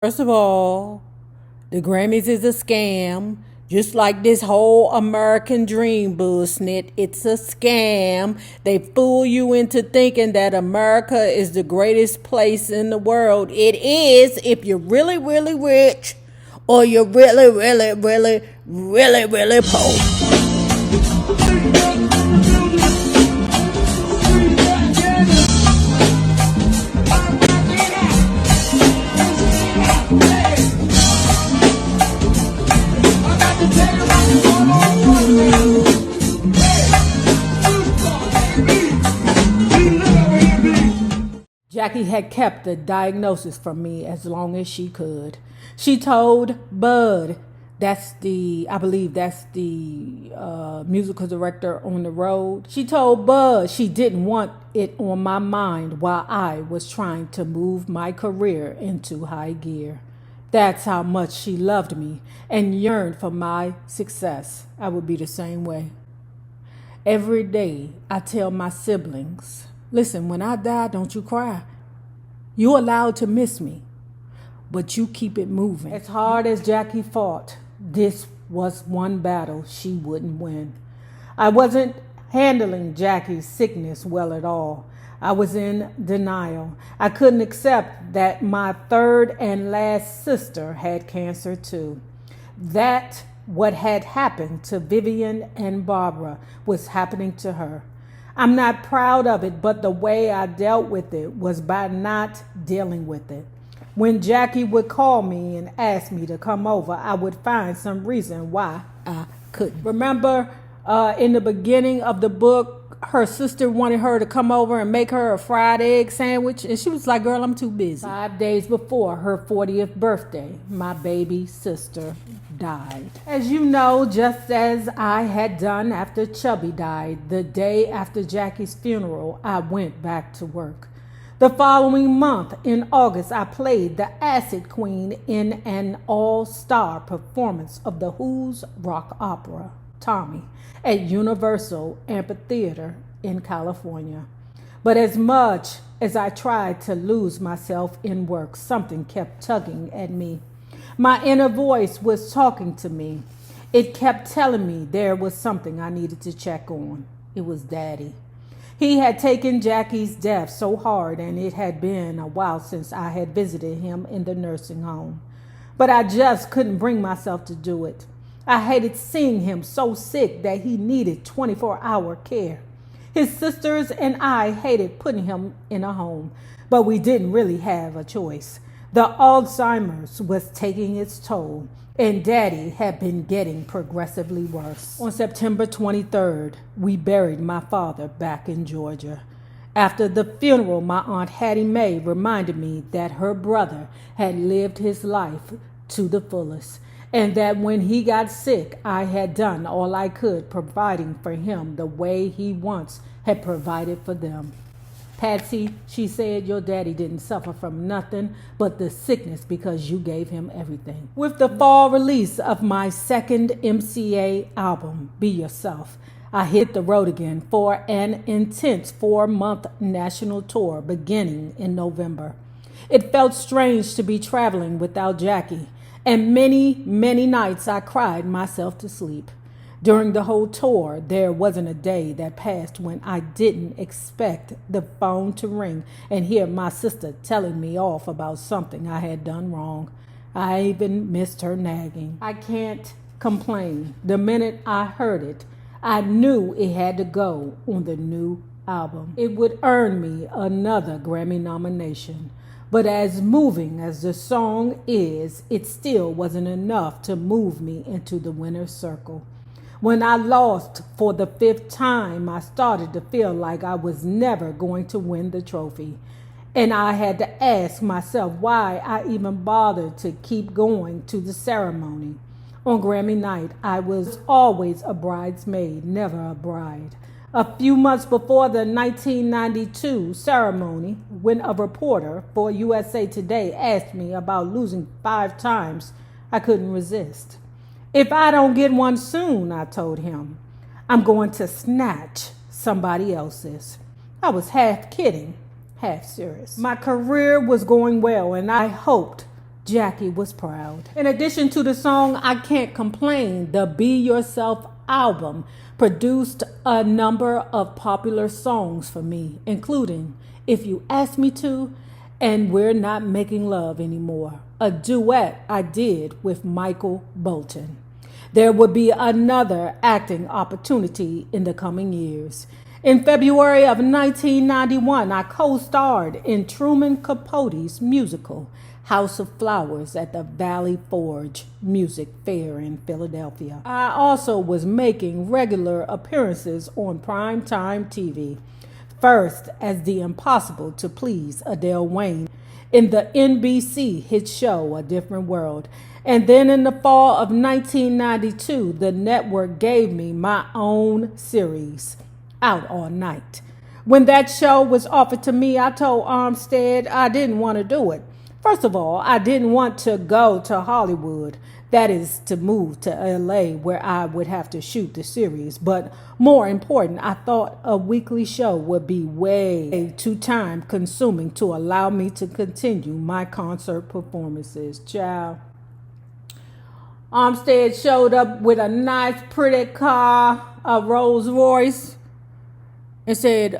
First of all, the Grammys is a scam. Just like this whole American dream bullshit, it's a scam. They fool you into thinking that America is the greatest place in the world. It is if you're really, really rich or you're really, really, really, really, really poor. Jackie had kept the diagnosis from me as long as she could. She told Bud, I believe that's the musical director on the road. She told Bud she didn't want it on my mind while I was trying to move my career into high gear. That's how much she loved me and yearned for my success. I would be the same way. Every day I tell my siblings, listen, when I die, don't you cry. You're allowed to miss me, but you keep it moving. As hard as Jackie fought, this was one battle she wouldn't win. I wasn't handling Jackie's sickness well at all. I was in denial. I couldn't accept that my third and last sister had cancer too. That what had happened to Vivian and Barbara was happening to her. I'm not proud of it, but the way I dealt with it was by not dealing with it. When Jackie would call me and ask me to come over, I would find some reason why I couldn't. Remember in the beginning of the book, her sister wanted her to come over and make her a fried egg sandwich. And she was like, girl, I'm too busy. 5 days before her 40th birthday, my baby sister died. As you know, just as I had done after Chubby died, the day after Jackie's funeral, I went back to work. The following month, in August, I played the Acid Queen in an all-star performance of the Who's rock opera, Tommy, at Universal Amphitheater in California. But as much as I tried to lose myself in work, something kept tugging at me. My inner voice was talking to me. It kept telling me there was something I needed to check on. It was Daddy. He had taken Jackie's death so hard, and it had been a while since I had visited him in the nursing home. But I just couldn't bring myself to do it. I hated seeing him so sick that he needed 24-hour care. His sisters and I hated putting him in a home, but we didn't really have a choice. The Alzheimer's was taking its toll, and Daddy had been getting progressively worse. On September 23rd, we buried my father back in Georgia. After the funeral, my Aunt Hattie Mae reminded me that her brother had lived his life to the fullest, and that when he got sick, I had done all I could providing for him the way he once had provided for them. Patsy, she said, your daddy didn't suffer from nothing but the sickness because you gave him everything. With the fall release of my second MCA album, Be Yourself, I hit the road again for an intense 4-month national tour beginning in November. It felt strange to be traveling without Jackie, and many, many nights I cried myself to sleep. During the whole tour, there wasn't a day that passed when I didn't expect the phone to ring and hear my sister telling me off about something I had done wrong. I even missed her nagging. I can't complain. The minute I heard it, I knew it had to go on the new album. It would earn me another Grammy nomination. But as moving as the song is, it still wasn't enough to move me into the winner's circle. When I lost for the 5th time, I started to feel like I was never going to win the trophy. And I had to ask myself why I even bothered to keep going to the ceremony. On Grammy night, I was always a bridesmaid, never a bride. A few months before the 1992 ceremony, when a reporter for USA Today asked me about losing 5 times, I couldn't resist. If I don't get one soon, I told him, I'm going to snatch somebody else's. I was half kidding, half serious. My career was going well, and I hoped Jackie was proud. In addition to the song I Can't Complain, the Be Yourself album produced a number of popular songs for me, including If You Ask Me To and We're Not Making Love Anymore, a duet I did with Michael Bolton. There would be another acting opportunity in the coming years. In February of 1991, I co-starred in Truman Capote's musical House of Flowers at the Valley Forge Music Fair in Philadelphia. I also was making regular appearances on primetime TV, first as the impossible to please Adele Wayne in the NBC hit show A Different World. And then in the fall of 1992, the network gave me my own series, Out All Night. When that show was offered to me, I told Armstead I didn't want to do it. First of all, I didn't want to go to Hollywood, that is, to move to LA where I would have to shoot the series. But more important, I thought a weekly show would be way too time consuming to allow me to continue my concert performances. Ciao. Armstead showed up with a nice, pretty car, a Rolls Royce, and said,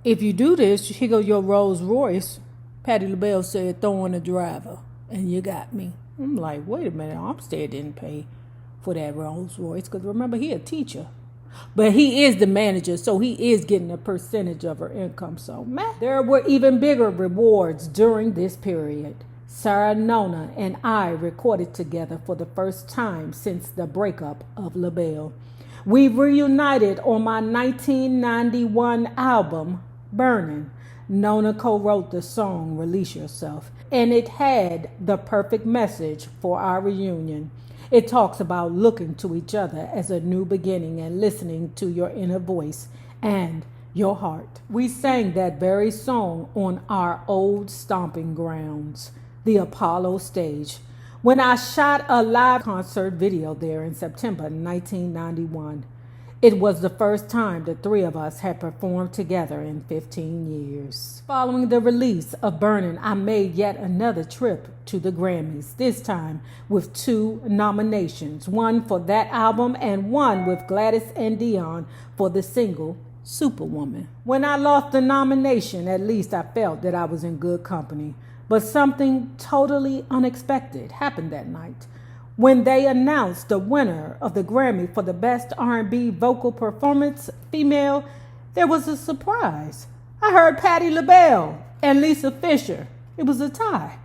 if you do this, here goes your Rolls Royce. Patti LaBelle said, throw in a driver, and you got me. I'm like, wait a minute, Armstead didn't pay for that Rolls Royce, because remember, he a teacher. But he is the manager, so he is getting a percentage of her income. So, man, there were even bigger rewards during this period. Sarah Nona and I recorded together for the first time since the breakup of LaBelle. We reunited on my 1991 album, Burning. Nona co-wrote the song Release Yourself, and it had the perfect message for our reunion. It talks about looking to each other as a new beginning and listening to your inner voice and your heart. We sang that very song on our old stomping grounds, the Apollo stage, when I shot a live concert video there in September 1991. It was the first time the three of us had performed together in 15 years. Following the release of Burnin', I made yet another trip to the Grammys, this time with 2 nominations, one for that album and one with Gladys and Dion for the single Superwoman. When I lost the nomination, at least I felt that I was in good company. But something totally unexpected happened that night. When they announced the winner of the Grammy for the Best R&B Vocal Performance Female, there was a surprise. I heard Patti LaBelle and Lisa Fischer. It was a tie.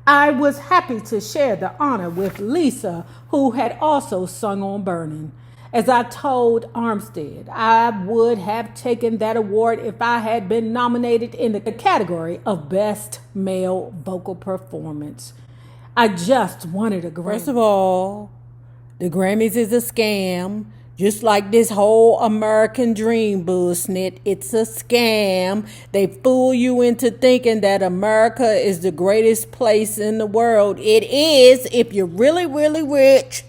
I was happy to share the honor with Lisa, who had also sung on Burning. As I told Armstead, I would have taken that award if I had been nominated in the category of Best Male Vocal Performance. I just wanted a Grammy. First of all, the Grammys is a scam. Just like this whole American dream bullshit, it's a scam. They fool you into thinking that America is the greatest place in the world. It is if you're really, really rich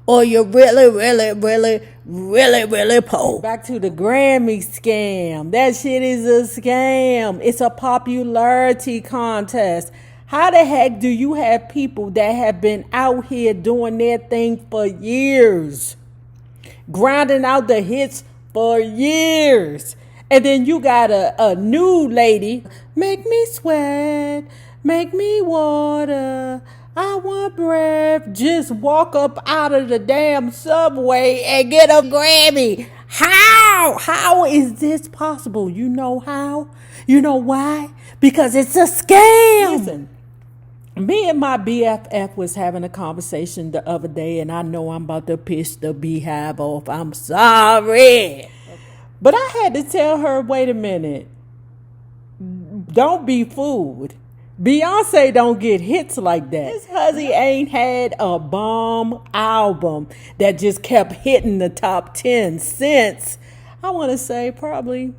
or you're really, really, really, really, really poor. Back to the Grammy scam. That shit is a scam. It's a popularity contest. How the heck do you have people that have been out here doing their thing for years, grinding out the hits for years, and then you got a new lady, make me sweat, make me water, I want breath, just walk up out of the damn subway and get a Grammy? How is this possible? You know how? You know why? Because it's a scam. Listen. Me and my BFF was having a conversation the other day, and I know I'm about to piss the beehive off. I'm sorry. But I had to tell her, wait a minute. Don't be fooled. Beyonce don't get hits like that. This hussy ain't had a bomb album that just kept hitting the top 10 since, I want to say, probably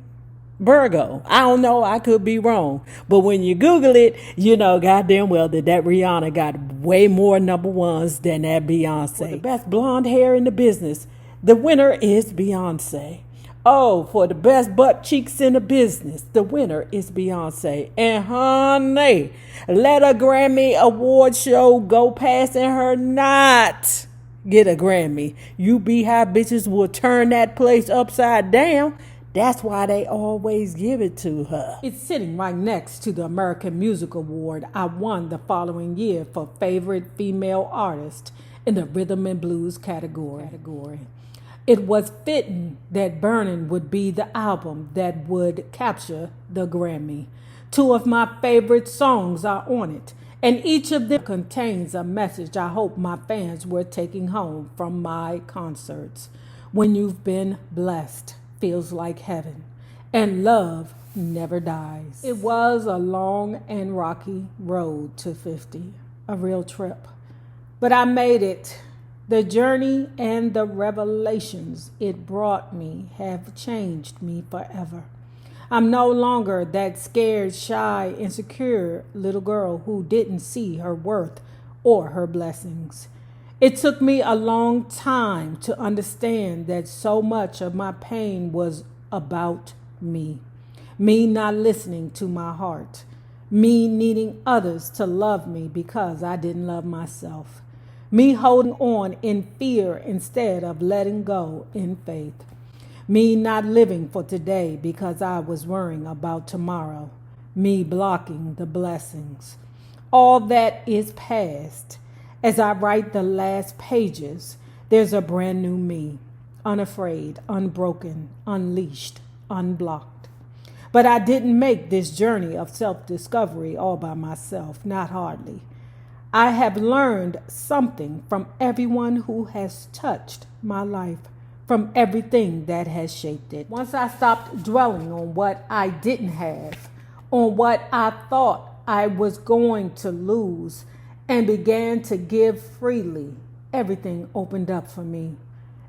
Virgo. I don't know. I could be wrong. But when you Google it, you know goddamn well that Rihanna got way more number ones than that Beyonce. For the best blonde hair in the business, the winner is Beyonce. Oh, for the best butt cheeks in the business, the winner is Beyonce. And honey, let a Grammy award show go past and her not get a Grammy. You beehive bitches will turn that place upside down. That's why they always give it to her. It's sitting right next to the American Music Award I won the following year for Favorite Female Artist in the Rhythm and Blues category. It was fitting that Burnin' would be the album that would capture the Grammy. Two of my favorite songs are on it, and each of them contains a message I hope my fans were taking home from my concerts. When you've been blessed, feels like heaven, and love never dies. It was a long and rocky road to 50, a real trip. But I made it. The journey and the revelations it brought me have changed me forever. I'm no longer that scared, shy, insecure little girl who didn't see her worth or her blessings. It took me a long time to understand that so much of my pain was about me. Me not listening to my heart. Me needing others to love me because I didn't love myself. Me holding on in fear instead of letting go in faith. Me not living for today because I was worrying about tomorrow. Me blocking the blessings. All that is past. As I write the last pages, there's a brand new me. Unafraid, unbroken, unleashed, unblocked. But I didn't make this journey of self-discovery all by myself, not hardly. I have learned something from everyone who has touched my life, from everything that has shaped it. Once I stopped dwelling on what I didn't have, on what I thought I was going to lose, and began to give freely, everything opened up for me.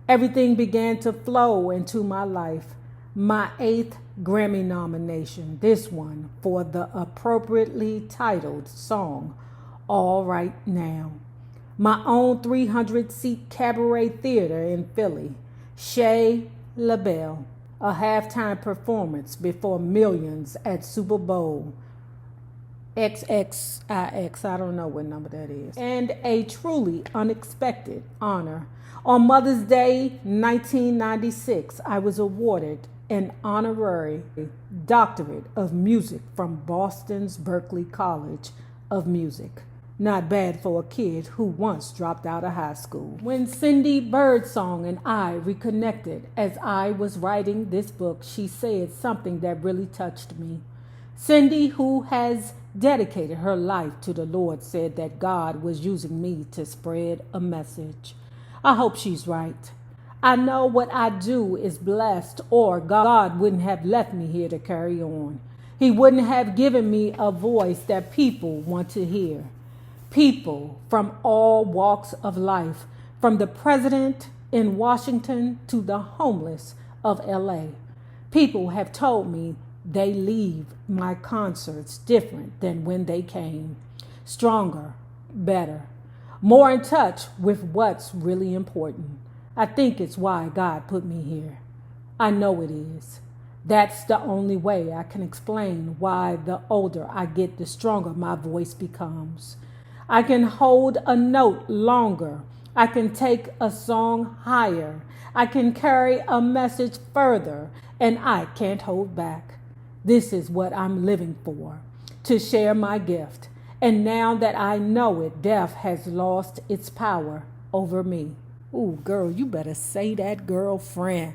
Everything began to flow into my life. My 8th Grammy nomination, this one for the appropriately titled song, All Right Now. My own 300-seat cabaret theater in Philly, Chez LaBelle, a halftime performance before millions at Super Bowl XXIX, I don't know what number that is, and a truly unexpected honor. On Mother's Day 1996, I was awarded an honorary doctorate of music from Boston's Berklee College of Music. Not bad for a kid who once dropped out of high school. When Cindy Birdsong and I reconnected as I was writing this book, she said something that really touched me. Cindy, who has dedicated her life to the Lord, said that God was using me to spread a message. I hope she's right. I know what I do is blessed, or God wouldn't have left me here to carry on. He wouldn't have given me a voice that people want to hear. People from all walks of life, from the president in Washington to the homeless of LA. People have told me they leave my concerts different than when they came. Stronger, better, more in touch with what's really important. I think it's why God put me here. I know it is. That's the only way I can explain why the older I get, the stronger my voice becomes. I can hold a note longer. I can take a song higher. I can carry a message further, and I can't hold back. This is what I'm living for, to share my gift. And now that I know it, death has lost its power over me. Ooh, girl, you better say that, girlfriend.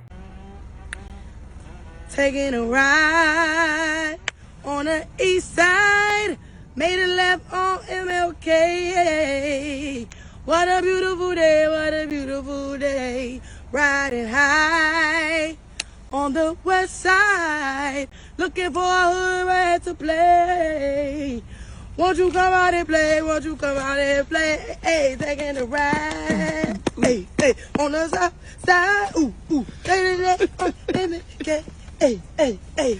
Taking a ride on the east side, made a left on MLK. What a beautiful day, what a beautiful day. Riding high on the west side, looking for a hood rat to play. Won't you come out and play? Won't you come out and play? Hey, taking a ride. Hey, hey, on the south side. Ooh, ooh. Hey, hey, hey.